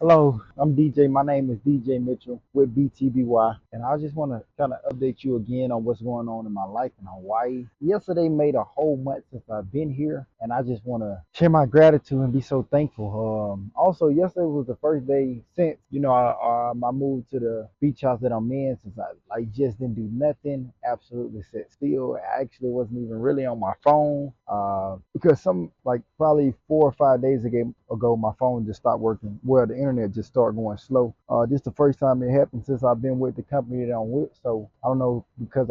Hello, I'm DJ. My name is DJ Mitchell with B.T.B.Y. And I just want to kind of update you again on what's going on in my life in Hawaii. Yesterday made a whole month since I've been here, and I just want to share my gratitude and be so thankful. Also, yesterday was the first day since I moved to the beach house that I'm in. Since I just didn't do nothing, absolutely sat still. I actually wasn't even really on my phone because some like probably 4 or 5 days ago my phone just stopped working. Well, the internet just started going slow. This is the first time it happened since I've been with the company that I'm with. So I don't know because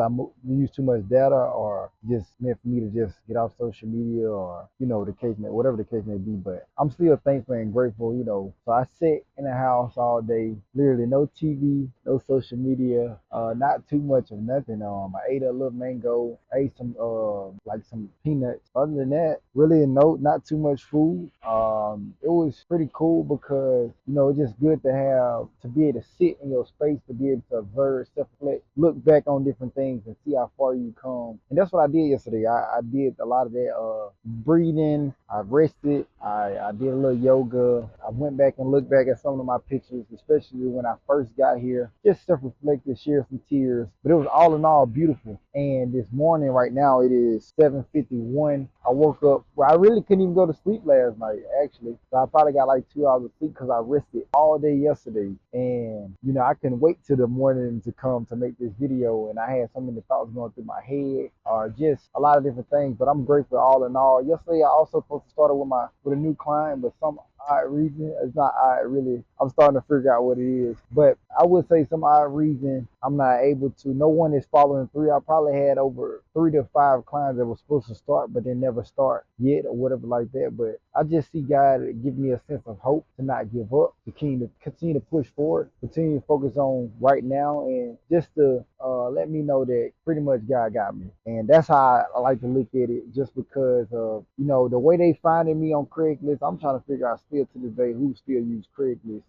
use too much data or just meant for me to just get off social media or the case may whatever the case may be. But I'm still thankful and grateful. So I sit in the house all day, literally no TV, no social media, not too much of nothing. I ate a little mango, ate some some peanuts. Other than that, really not too much food. It was pretty cool because it's just good to be able to sit in your space, to be able to observe, self-reflect, look back on different things and see how far you come. And that's what I did yesterday. I did a lot of that breathing. I rested. I did a little yoga. I went back and looked back at some of my pictures, especially when I first got here. Just self-reflected, shared some tears. But it was all in all beautiful. And this morning, right now, it is 7:51. I woke up. Well, I really couldn't even go to sleep last night, actually. So I probably got like 2 hours of sleep because I rested all day yesterday. And I couldn't wait till the morning to come to make this video. And I had so many thoughts going through my head, or just a lot of different things. But I'm grateful all in all. Yesterday, I also supposed to start with a new client, but some odd reason, it's not odd really. I'm starting to figure out what it is. But I would say some odd reason I'm not able to. No one is following through. I probably had over 3 to 5 clients that were supposed to start, but they never start yet or whatever like that. But I just see God give me a sense of hope to not give up, to continue to push forward, continue to focus on right now, and just to let me know that pretty much God got me. And that's how I like to look at it, just because of the way they finding me on Craigslist. I'm trying to figure out still to this day who still use Craigslist.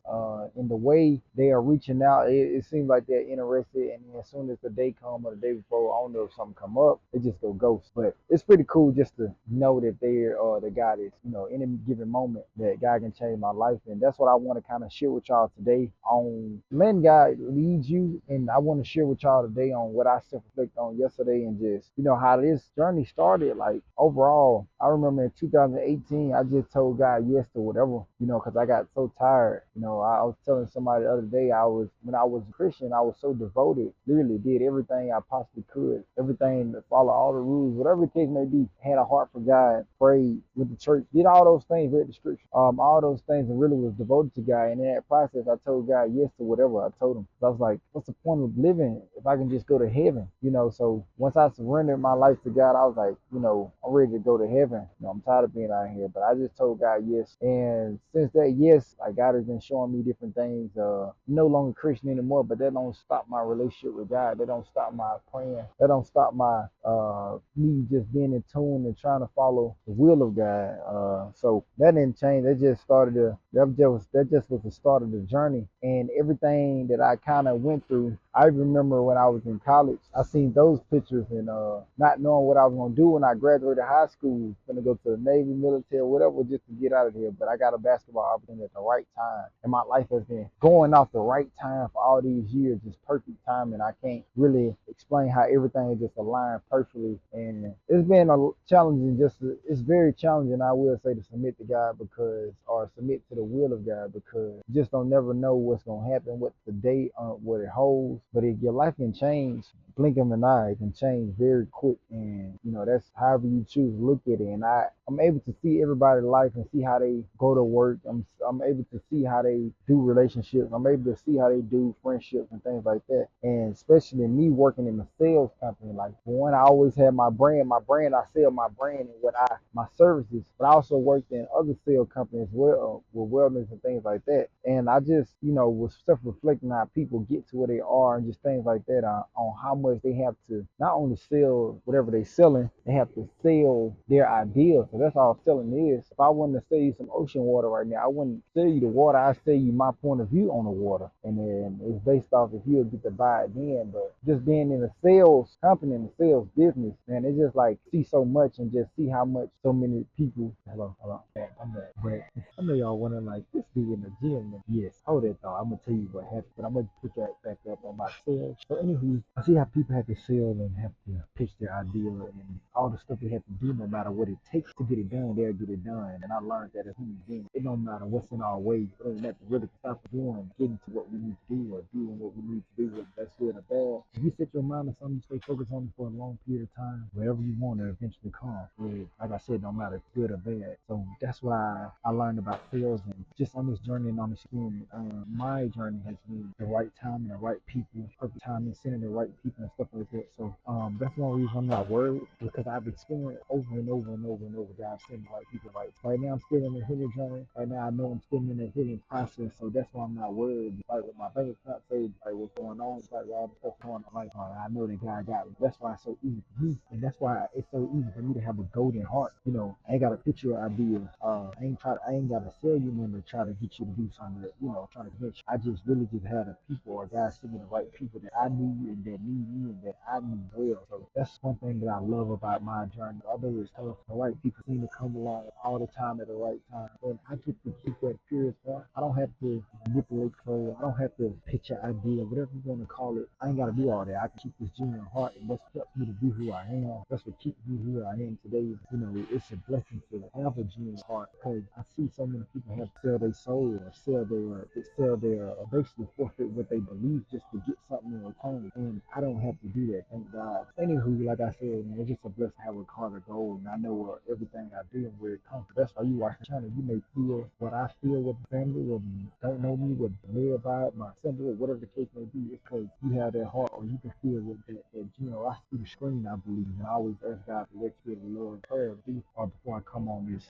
And the way they are reaching out, it seems like they're interested. And then as soon as the day come or the day before, I don't know if something come up, they just go ghost. But it's pretty cool just to know that they're the God is in any given moment that God can change my life. And that's what I want to kind of share with y'all today on letting God lead you. And I want to share with y'all today on what I self-reflect on yesterday, and just how this journey started. Like overall, I remember in 2018, I just told God yes to whatever, because I got so tired. I was telling somebody the other day, when I was a Christian, I was so devoted, literally did everything I possibly could, everything to follow all the rules, whatever the case may be, had a heart for God, prayed with the church, did all those things, read the scripture, all those things, and really was devoted to God. And in that process, I told God yes to whatever I told him. So I was like, what's the point of living if I can just go to heaven? So once I surrendered my life to God, I was like, I'm ready to go to heaven. I'm tired of being out here. But I just told God yes. And since that yes, like God has been showing me different things. No longer Christian anymore, but that don't stop my relationship with God. That don't stop my praying. That don't stop my me just being in tune and trying to follow the will of God. So that didn't change. That just was the start of the journey. And everything that I kind of went through, I remember when I was in college, I seen those pictures, and not knowing what I was gonna do when I graduated high school, gonna go to the Navy, military, whatever, just to get out of here. But I got a basketball opportunity at the right time, and my life has been going off the right time for all these years, just perfect time. And I can't really explain how everything just aligned perfectly. And it's been a challenging, it's very challenging, I will say, to submit to God, or submit to the will of God, because you just don't never know what's gonna happen, what the day, what it holds. But if your life can change, blink of an eye, it can change very quick. And that's however you choose to look at it. And I'm able to see everybody's life and see how they go to work. I'm able to see how they do relationships. I'm able to see how they do friendships and things like that. And especially me working in a sales company, like for one, I always had my brand. I sell my brand and my services. But I also worked in other sales companies as well, with wellness and things like that. And I just was self-reflecting how people get to where they are, and just things like that, on how much they have to not only sell whatever they selling, they have to sell their ideas. So that's all selling is. If I wanted to sell you some ocean water right now, I wouldn't sell you the water. I sell you my point of view on the water, and then it's based off if you'll get to buy it then. But just being in a sales company, in the sales business, man, it's just like see so much and just see how much so many people. Hello, I'm back. But I know y'all wondering like this dude in the gym. Yes, hold that thought. I'm gonna tell you what happened, but I'm gonna put that back up on my sales. So anywho, I see how people have to sell and have to pitch their idea and all the stuff they have to do. No matter what it takes to get it done, they'll get it done. And I learned that as human beings, it don't matter what's in our way. It ain't nothing really to stop us doing, getting to what we need to do or doing what we need to do. Whether that's good or bad. If you set your mind on something, you stay focused on it for a long period of time, wherever you want it eventually come. Like I said, no matter good or bad. So that's why I learned about sales and just on this journey and on this journey. My journey has been the right time and the right people, perfect time and sending the right people and stuff like that. So that's one reason I'm not worried because I've experienced over and over and over and over God sending the right people right now. I'm still in the healing journey. Right now I know I'm still in the healing process, so that's why I'm not worried. Like with my bank account, say like what's going on, it's like all the stuff going on. Like I know that God got me. That's why it's so easy for me, and that's why it's so easy for me to have a golden heart. You know, I ain't got to picture an idea. I ain't gotta sell you nothing to try to get you to do something that, trying to convince you. I just really just had a people or guys sending the right people that I need and that need me and that I need well. So that's one thing that I love about my journey. Although it's tough, the right people seem to come along all the time at the right time. And I get to keep that pure thought. I don't have to manipulate clothes. I don't have to pitch an idea, whatever you want to call it. I ain't gotta do all that. I can keep this genuine heart and that's what helps me to be who I am. That's what keeps me who I am today. You know, it's a blessing to have a genuine heart because I see so many people have to sell their soul or sell their basically forfeit what they believe just to get something in return. And I don't have to do that, thank God. Anywho, like I said, man, it's just a blessing to have a heart of gold, and I know everything I do and where it comes from. That's why you watch the channel. You may feel what I feel with the family, or don't know me, would live by it, my symbol, or whatever the case may be. It's because you have that heart, or you can feel with that I see the screen, I believe, and I always ask God for what spirit of the Lord prayer be, or before I come on this,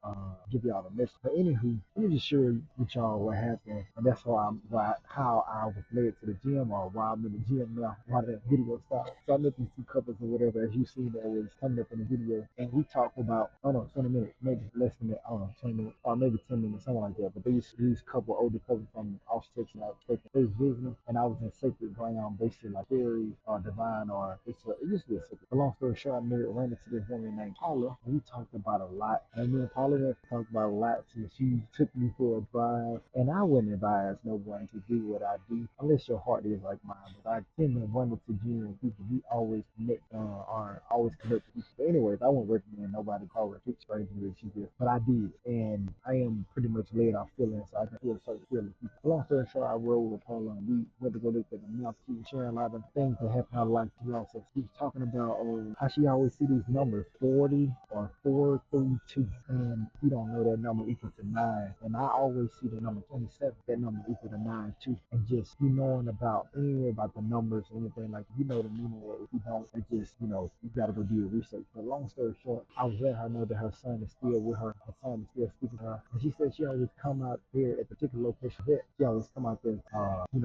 give y'all the message. But anywho, let me just share with y'all what happened, and that's how I was led to the gym, or why I'm in the gym now, why that video started. So I met these two couples or whatever, as you see that was coming up in the video, and we talked about, I don't know, 20 minutes, maybe less than that, I don't know, 20 minutes, or maybe 10 minutes, something like that. But these couple, older couple from Austin, Texas, I was taking place visiting, and I was in sacred ground, basically like very divine, or it used to be a sacred. But long story short, I ran into this woman named Paula, and we talked about a lot. And me and Paula went to talk about a lot. So she took me for a drive, and I wouldn't advise no one to do what I do unless your heart is like mine. But I tend to run into genuine people. We always connect, are always connect with people. But anyways, I wouldn't recommend nobody call her too crazy as she did, but I did, and I am pretty much laid off feeling, so I can feel certain feelings. Long story short, I rode with Paula, and we went to go look at the mouth. She was sharing a lot of things that happen in her life. She also she was talking about how she always see these numbers 40 or 432, and you don't know that number equal to 9. And I always see the number 27, that number equal to 9 too. And just you knowing about anyway about the numbers or anything like you know the meaning of it. If you don't, it just you gotta go do your research. But long story short, I was letting her know that her son is still with her. Her son is still speaking to her, and she said she always come out there at particular location. That she always come out there.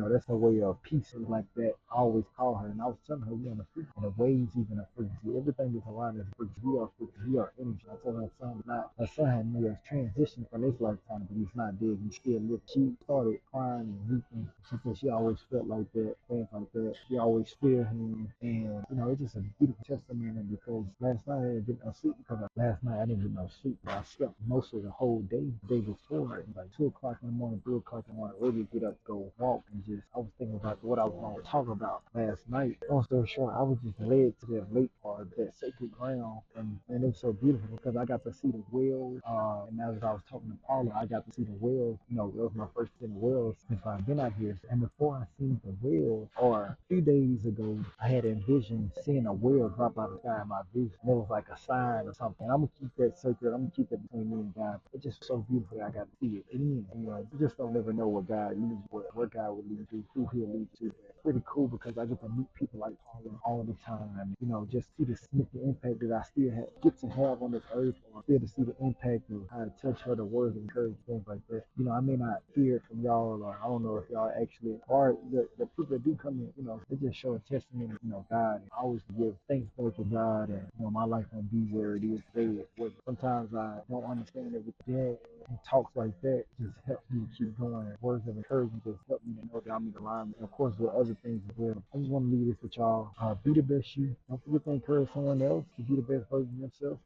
That's her way of peace and like that. I always call her, and I was telling her we on the frequency, and the waves even a frequency. Everything is around us. We are frequency. We are energy. I told her son not. Her son had made a transition from this lifetime, but he's not dead. He still lives. She started crying and weeping. She said she always felt like that, things like that. She always feared him, and it's just a beautiful testimony because last night I didn't get no sleep because last night I didn't get no sleep. But I slept most of the whole day, the day before, like 2 o'clock in the morning, 3 o'clock in the morning, ready to get up, go walk, and just I was thinking about what I was going to talk about last night. Long story short, I was just led to that lake part, that sacred ground, and it was so beautiful because I got to see the whales. And as I was talking to Paula, I got to see the whales. It was my first seeing the whales since I've been out here. And before I seen the whales, or a few days ago, I had envisioned seeing a whale drop out of the sky in my vision. And it was like a sign or something. And I'm gonna keep that sacred. I'm gonna keep that between me and God. It's just so beautiful that I got to see it. And you just don't never know what God leads, what God will lead you, who He'll lead to. pretty cool because I get to meet people like Paula all the time. And, just see the significant impact that I still get to have on this earth, or still to see the impact of how to touch her, the words of encouragement, things like that. I may not hear it from y'all, or I don't know if y'all actually, or the people that do come in, they just show a testimony, God. And I always give thanks back to God, and, my life won't be where it is today. Sometimes I don't understand everything, and talks like that just help me keep going. Words of encouragement just help me to know that I'm in alignment. And of course, with other things as well. I just want to leave this with y'all. Be the best you. Don't forget to encourage someone else to be the best version of themselves.